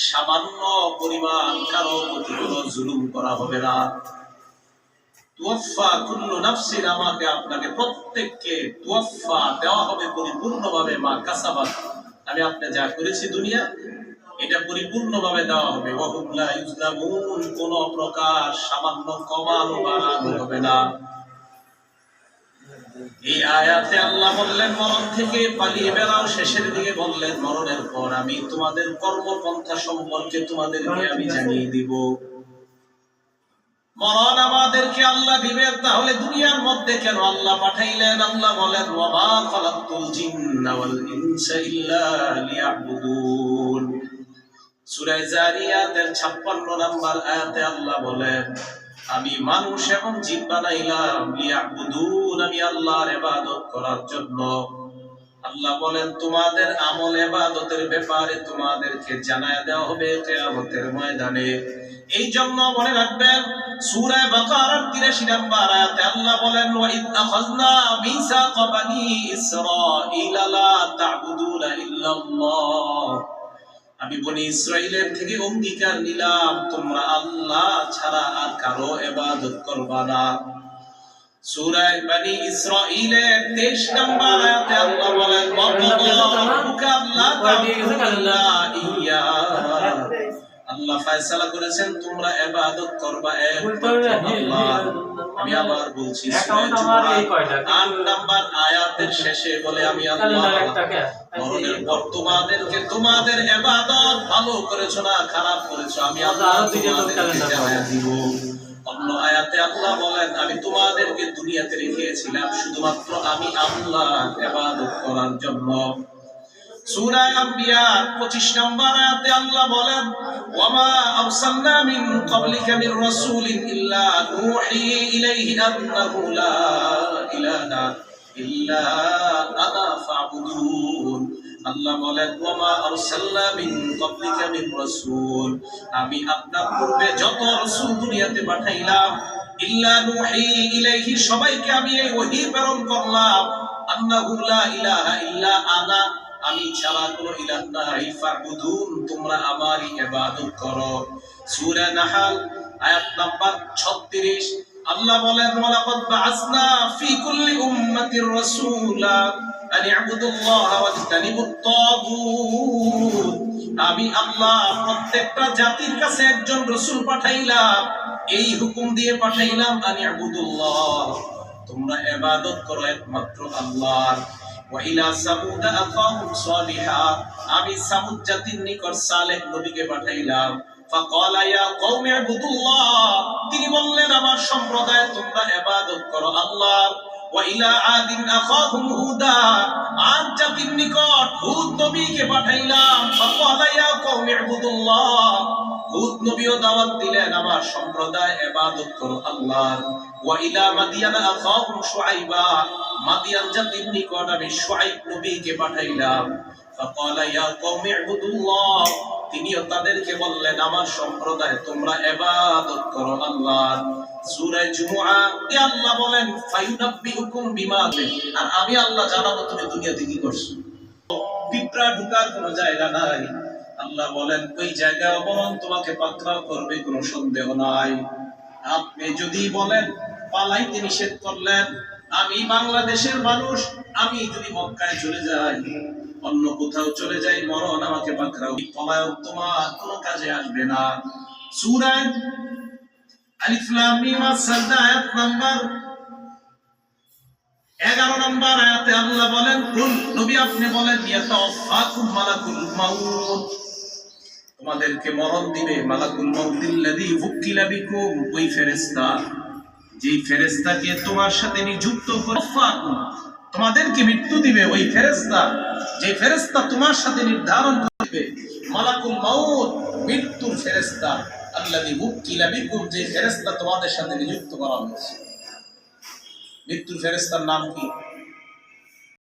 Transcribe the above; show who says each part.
Speaker 1: সামান্য পরিমাণ কারো প্রতি কোনো জুলুম করা হবে না। তুওয়াফা কুল্লু নাফসিন, আমাকে আপনাকে প্রত্যেককে তুওয়াফা দেওয়া হবে পরিপূর্ণভাবে, মা কাসাবাত, আমি আপনি যা করেছি দুনিয়া এটা পরিপূর্ণভাবে দেওয়া হবে। ওয়া হুম লা ইউজলামুন, কোন প্রকার সামান্য কমানো বাড়ানো হবে না। এই আয়াতে আল্লাহ বললেন মরণ থেকে পালিয়ে বেড়াও, শেষের দিকে বললেন মরণের পর আমি তোমাদের কর্মপন্থা সম্পর্কে তোমাদেরকে আমি জানিয়ে দিব। মরণ আমাদেরকে আল্লাহ দিবেন, তাহলে দুনিয়ার মধ্যে কেন আল্লাহ পাঠাইলেন? আল্লাহ বলেন ওয়া মা খালাকতুল জিন্না ওয়াল ইনসা ইল্লা লিয়াবুদুন। সূরা জারিয়াতের 56 নম্বর আয়াতে আল্লাহ বলেন আমি মানুষ এবং জিন বানাইলাম লিয়াবুদুন, আমি আল্লাহর ইবাদত করার জন্য। আল্লাহ বলেন তোমাদের আমল ইবাদতের ব্যাপারে তোমাদেরকে জানায় দেওয়া হবে কিয়ামতের ময়দানে। এই জন্য মনে রাখবেন সূরা বাকারার 83 নম্বর আয়াতে আল্লাহ বলেন ওয়া ইদ আখাযনা মিসাকা বানি ইসরাঈলা লা তা'বুদুনা ইল্লাল্লাহ, আমি বনি ইসরাইলের থেকে অঙ্গীকার নিলাম তোমরা আল্লাহ ছাড়া আর কারো ইবাদত করবা না। সূরা বনি ইসরাঈলের 23 নম্বর আয়াতে আল্লাহ বলেন রাব্বুকা আল্লাহ তা'বুদুনা ইয়্যা, আল্লাহ ফয়সালা করেছেন তোমরা ইবাদত করবা একমাত্র আল্লাহর। আমি আবার বলছি সূরা জুমআ 8 নম্বর আয়াতের শেষে বলে আমি আল্লাহ মরণের পর তোমাদেরকে তোমাদের ইবাদত ভালো করেছো না খারাপ করেছো আমি আল্লাহ তোমাদেরকে জানায়া দিব। অন্য আয়াতে আল্লাহ বলেন আমি তোমাদেরকে দুনিয়াতে রেখেছিলাম শুধুমাত্র আমি আল্লাহর ইবাদত করার জন্য। সূরা আম্বিয়া 25 নম্বর আয়াতে আল্লাহ বলেন ওয়া মা আরসালনা মিন ক্বাবলিকা মির রাসূলিন ইল্লা নূহি ইলাইহি আন্নাহু লা ইলাহা ইল্লা আনা ফা'বুদুন। আল্লাহ বলেন ওয়া মা আরসালনা মিন ক্বাবলিকা মির রাসূল, আমি আপনার পূর্বে যত রাসূল দুনিয়াতে পাঠাইলাম ইল্লা নূহি ইলাইহি, সবাইকে আমি এই ওহী প্রেরণ করলাম আন্নাহু লা ইলাহা ইল্লা আনা, আমি ছাড়া কোনো ইলাহ নাই, ফা'বুদুন, তোমরা আমারই ইবাদত করো। সূরা নাহল আয়াত নাম্বার 36 আল্লাহ বলেন ওয়ালাকাদ বা'আসনা ফি কুল্লি উম্মাতির রাসূলা আন ই'বুদুল্লাহ ওয়াজতানিবুত তাগুত, আমি আল্লাহ প্রত্যেকটা জাতির কাছে একজন রাসূল পাঠাইলাম, এই হুকুম দিয়ে পাঠাইলাম আন ই'বুদুল্লাহ, তোমরা ইবাদত করো একমাত্র আল্লাহর। ওয়া ইলা সামুদ আখাহুম সালিহা, আমি সামুদ জাতির নিকট সালেহ নবীকে পাঠাইলাম। ফাকালা ইয়া কওমি ইবুদুল্লাহ, তিনি বললেন আমার সম্প্রদায় তোমরা ইবাদত করো আল্লাহর। ওয়া ইলা আদিন আখাহুম হুদা, আদ জাতির নিকট হুদ নবীকে পাঠাইলাম। ফাকালা ইয়া কওমি ইবুদুল্লাহ, হুদ নবীও দাওয়াত দিলেন আমার সম্প্রদায় ইবাদত করো আল্লাহর। ওয়া ইলা মাদিয়ান আখাহুম শুআইবা, মাদিয়ান জাতির নিকট আমি শুআইব নবীকে পাঠাইলাম। ফাকালা ইয়া কওমি ইবুদুল্লাহ, তিনিও তাদেরকে বললেন আমার সম্প্রদায় তোমরা ইবাদত করো আল্লাহর। সূরা জুমআ এ আল্লাহ বলেন ফায়ুনাব্বিউকুম বিমা, আর আমি আল্লাহ জানাবো তুমি দুনিয়াতে কি করছো। পিঁপড়া ঢোকার কোনো জায়গা নাই, আল্লাহ বলেন ওই জায়গা অবলম্বন তোমাকে পাকড়াও করবে, কোনো সন্দেহ নাই। আপনি যদি বলেন পালাইতে নিষেধ করলেন, আমি বাংলাদেশের মানুষ, আমি যদি মক্কায় চলে যাই অন্য কোথাও চলে যাই মরণ আমাকে পাকড়াও, পলায়ন তোমার কোনো কাজে আসবে না। সূরা আলিফ লাম মিম সাজদা আয়াত নাম্বার 11 নম্বর আয়াতে আল্লাহ বলেন কুল, নবী আপনি বলেন ইয়াতাওয়াফাকুম মালাকুল মাউত, তোমাদেরকে মরণ দিবে মালাকুল মাউতিল্লাযী উকিলা বিকুম, ওই ফেরেশতা যেই ফেরেশতাকে তোমার সাথে নিযুক্ত করে তোমাদেরকে মৃত্যু দিবে, ওই ফেরেশতা যে ফেরেশতা তোমার সাথে নির্ধারণ করবে, মালাকুল মাউত মৃত্যুর ফেরেশতা, আল্লাযী উকিলা বিকুম যে ফেরেশতা তোমাদের সাথে নিযুক্ত করা হয়েছে। মৃত্যুর ফেরেশতার নাম কি?